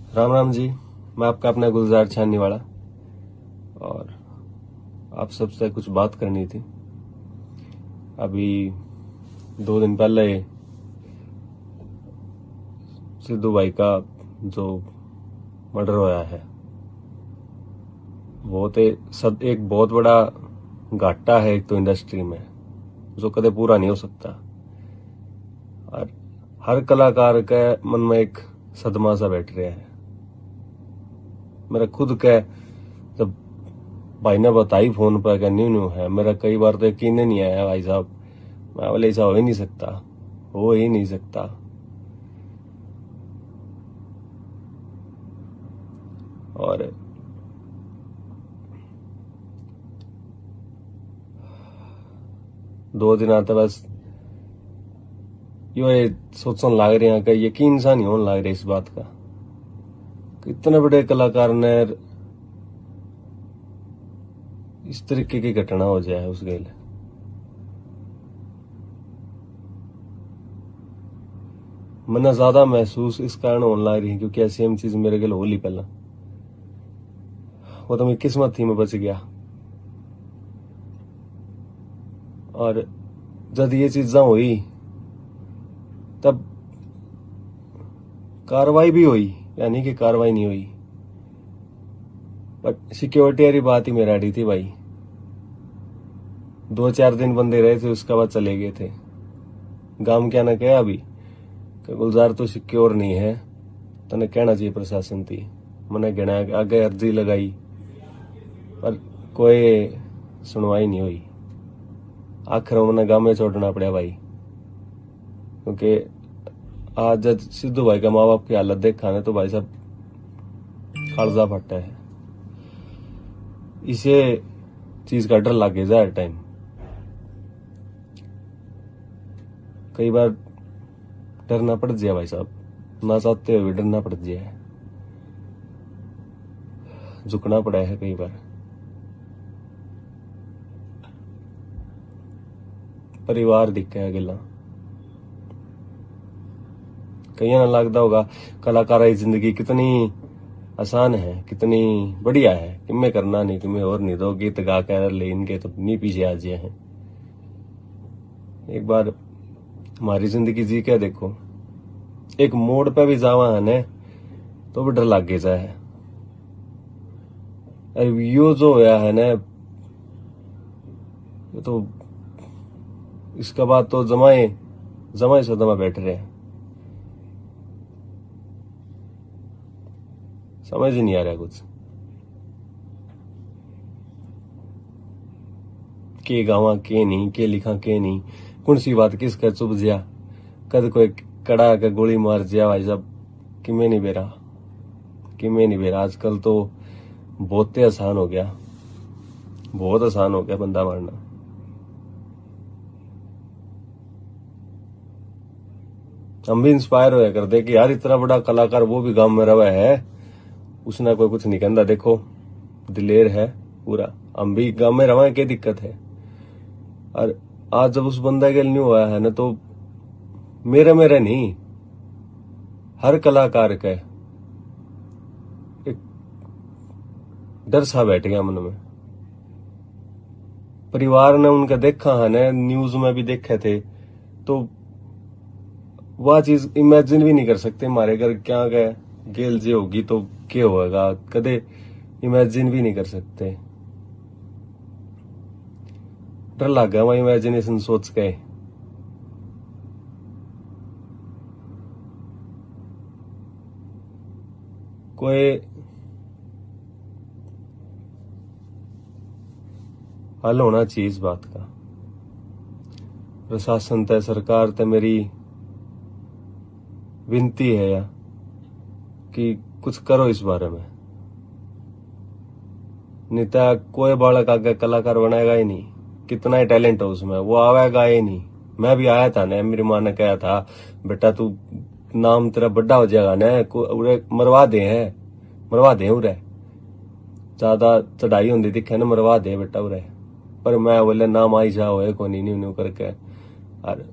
राम राम जी। मैं आपका अपना गुलजार छाननी वाला, और आप सबसे कुछ बात करनी थी। अभी 2 दिन पहले सिद्धू भाई का जो मर्डर होया है, एक बहुत बड़ा घाटा है। एक तो इंडस्ट्री में जो कदे पूरा नहीं हो सकता, और हर कलाकार के मन में एक सदमा सा बैठ रहा है। मेरा खुद का जब भाई ने बताई फोन पर क्या न्यू न्यू है, मेरा कई बार तो यकीन नहीं आया भाई साहब। मैं बोले ऐसा हो ही नहीं सकता, हो ही नहीं सकता। और दो दिन आते बस ये सोचने लग रहे हैं कि यकीन सा नहीं होने लग रहा इस बात का कि इतने बड़े कलाकार ने इस तरीके की घटना हो जाए उस गेल। मैंने ज्यादा महसूस इस कारण होने लग रही है क्योंकि ऐसी सेम चीज मेरे गेल होली पहला, वो तो मेरी किस्मत थी, मैं बच गया। और जब ये चीजा हुई तब कार्रवाई भी हुई, यानी कि कार्रवाई नहीं हुई, बट सिक्योरिटी वाली बात ही मेरा रही थी भाई। 2-4 दिन बंदे रहे थे, उसके बाद चले गए थे। गांव क्या ना कहा अभी कि गुलजार तो सिक्योर नहीं है, तने कहना चाहिए प्रशासन थी। मैंने कहना आगे अर्जी लगाई पर कोई सुनवाई नहीं हुई। आखिर मैंने गांव में छोड़ना पड़ा भाई, क्योंकि आज जब सिद्धू भाई का माँ बाप की हालत देखा ना तो भाई साहब कालजा फटा है। इसे चीज का डर लग गया हर टाइम। कई बार डरना पड़ जाए भाई साहब, ना चाहते हुए डरना पड़ जाए, झुकना पड़ा है कई बार। परिवार दिखा है गिला, कहीं ना लगता होगा कलाकार की जिंदगी कितनी आसान है, कितनी बढ़िया है, किमें करना नहीं, किमें और नहीं, दो गीत गा कर ले इनके तो नहीं पीछे आ जाए हैं। एक बार हमारी जिंदगी जी के देखो, एक मोड़ पे भी जावा है ने तो भी डर लग गया है। यो जो होया है ना, तो इसके बाद तो जमाए सदमा बैठ रहे हैं। समझ ही नहीं आ रहा कुछ, के गावा के नहीं, के लिखा के नहीं, कौन सी बात किसका चुप जिया, कद कोई कड़ा के गोली मार जिया भाई साहब। किमें नहीं बेरा, किमें नहीं बेरा। आजकल तो बहुत ही आसान हो गया, बहुत आसान हो गया बंदा मारना। हम भी इंस्पायर होया करते कि यार इतना बड़ा कलाकार वो भी गांव में रहा है, उसने कोई कुछ नहीं कहता। देखो दिलेर है पूरा, हम भी गांव में रहा है, क्या दिक्कत है। और आज जब उस बंदा के न्यू हुआ है ना, तो मेरे नहीं, हर कलाकार का एक डर सा बैठ गया मन में। परिवार ने उनका देखा है ना, न्यूज में भी देखे थे, तो वह चीज इमेजिन भी नहीं कर सकते हमारे घर क्या गए गेल जी होगी तो क्या होगा, कदे इमेजिन भी नहीं कर सकते। डर लग गया वहां इमेजिनेशन सोच के। कोई हल होना चाहिए इस बात का। प्रशासन तय, सरकार तय मेरी विनती है या कि कुछ करो इस बारे में। नहीं तो कोई बालक आगे कलाकार बनाएगा ही नहीं, कितना ही टैलेंट हो उसमें, वो आवेगा ही नहीं। मैं भी आया था ना, मेरी माँ ने कहा था बेटा तू नाम तेरा बड़ा हो जाएगा ना, उरे मरवा दे उरे, ज्यादा चढ़ाई होती दिखे ना, मरवा दे बेटा उरे। पर मैं बोले नाम आई जा होए को नहीं न्यू करके। और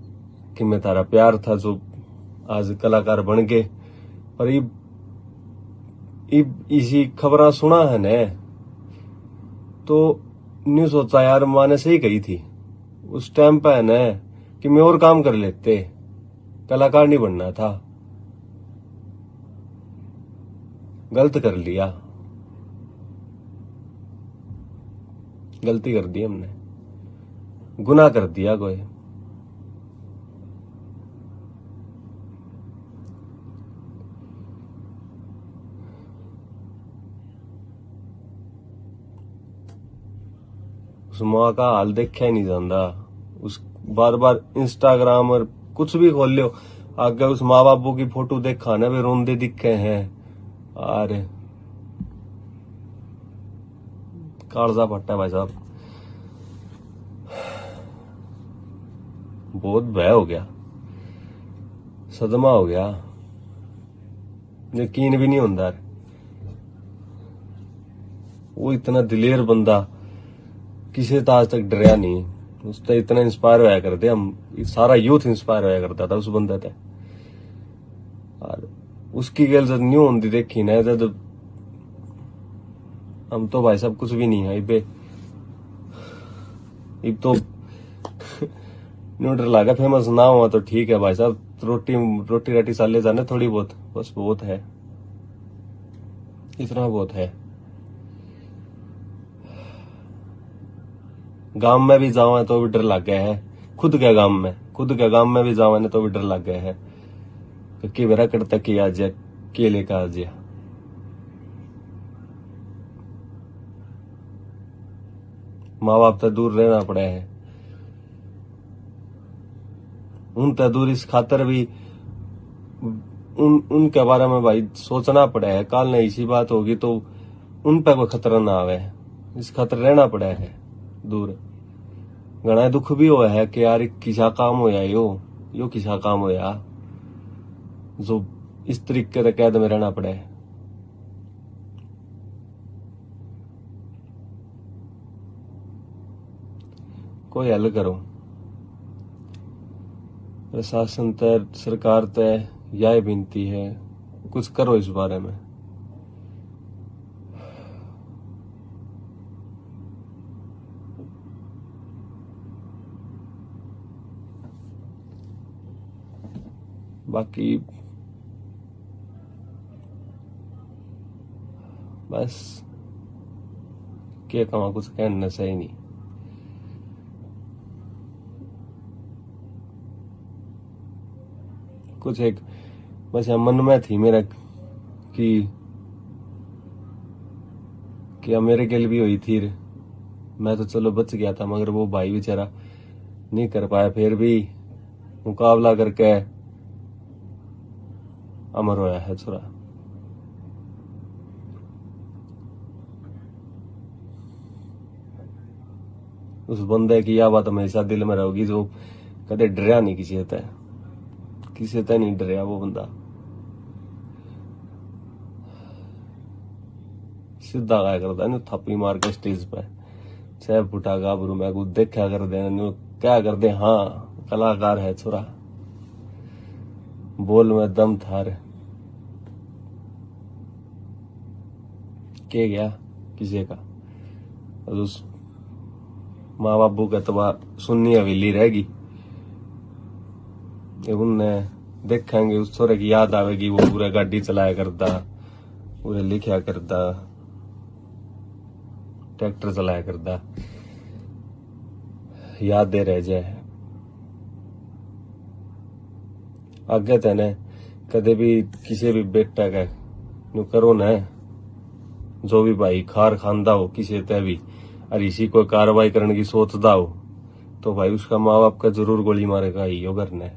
कि मैं तारा प्यार था जो आज कलाकार बन गए। और ये इसी खबरा सुना है ने तो न्यू सोचा यार माँ ने सही कही थी उस टाइम पे है न कि मैं और काम कर लेते, कलाकार नहीं बनना था। गलत कर लिया, गलती कर दी हमने, गुनाह कर दिया कोई। उस माँ का हाल देखा ही नहीं जाता। उस बार बार इंस्टाग्राम और कुछ भी खोल लो, आगे उस माँ बापू की फोटो देखा ना वे रोंदे दिखे हैं। अरे कालजा फटा भाई साहब, बहुत भय हो गया, सदमा हो गया, यकीन भी नहीं होता। वो इतना दिलेर बंदा किसी से आज तक डरया नहीं, उससे इतना इंस्पायर होया करते हम, सारा यूथ इंस्पायर होया करता था उस बंदे से। और उसकी गल जब न्यू होती देखी ना, जब हम तो भाई साहब कुछ भी नहीं है इबे, इब तो न्यूट्रल लागा फेमस ना हुआ तो ठीक है भाई साहब, रोटी राटी साले जाने थोड़ी बहुत, बस बहुत है, इतना बहुत है। गांव में भी जावा तो भी डर लग गया है, खुद के गांव में भी जावा ने तो भी डर लग गया है कि मेरा करता कि आज के लेकर आ जाए। माँ बाप से दूर रहना पड़ा है, उनसे दूर इस खातर भी उनके बारे में भाई सोचना पड़ा है। काल ने इसी बात होगी तो उन पे कोई खतरा ना आवे, इस खातर रहना पड़ा है दूर। घना दुख भी हुआ है कि यार किसा काम होया यो किसा काम होया जो इस तरीके से कैद में रहना पड़े। कोई हल करो, प्रशासन तय, सरकार तय यह विनती है, कुछ करो इस बारे में। बाकी बस क्या कमा, कुछ कहना सही नहीं। कुछ एक बस मन में थी मेरा कि मेरे के लिए भी हुई थी, मैं तो चलो बच गया था, मगर वो भाई बेचारा नहीं कर पाया, फिर भी मुकाबला करके अमर होया है छोरा। उस बंदे की यह बात हमेशा दिल में रहोगी जो कदे डरया नहीं किसी से नहीं डरया वो बंदा, सीधा गाया करता नहीं, थप्पी मार के स्टेज पे 6 फुटा गाभरू मैं कुछ देखा कर दे, क्या कर दे, हाँ कलाकार है छोरा, बोल में दम थार के गया किसी का। उस माँ बापू का तो सुननी हवेली रहेगी, उनने देखेंगे उस छोरे की याद आवेगी, वो पूरा गाड़ी चलाया करता, पूरे लिखा करता, ट्रैक्टर चलाया करता, याद दे रह जाए। आगे तेने कदे भी किसी भी बेटा का नु करो न, जो भी भाई खार खांदा हो किसी ते भी और इसी कोई कार्रवाई करने की सोचता हो तो भाई उसका माँ बाप का जरूर गोली मारेगा ही यो करने,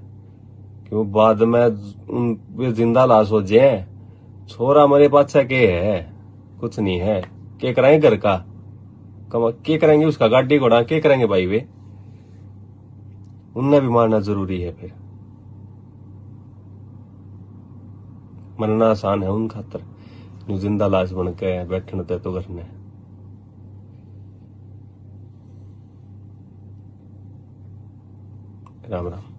क्यों बाद में वे जिंदा लाश हो जाए, छोरा मेरे पाछा के है, कुछ नहीं है, के कराएंगे घर का के करेंगे, उसका गाड़ी घोड़ा के करेंगे भाई, वे उनने भी मारना जरूरी है। फिर मरना आसान है उन खातर, जिंदा लाश बन के बैठने ते तो करने। राम राम।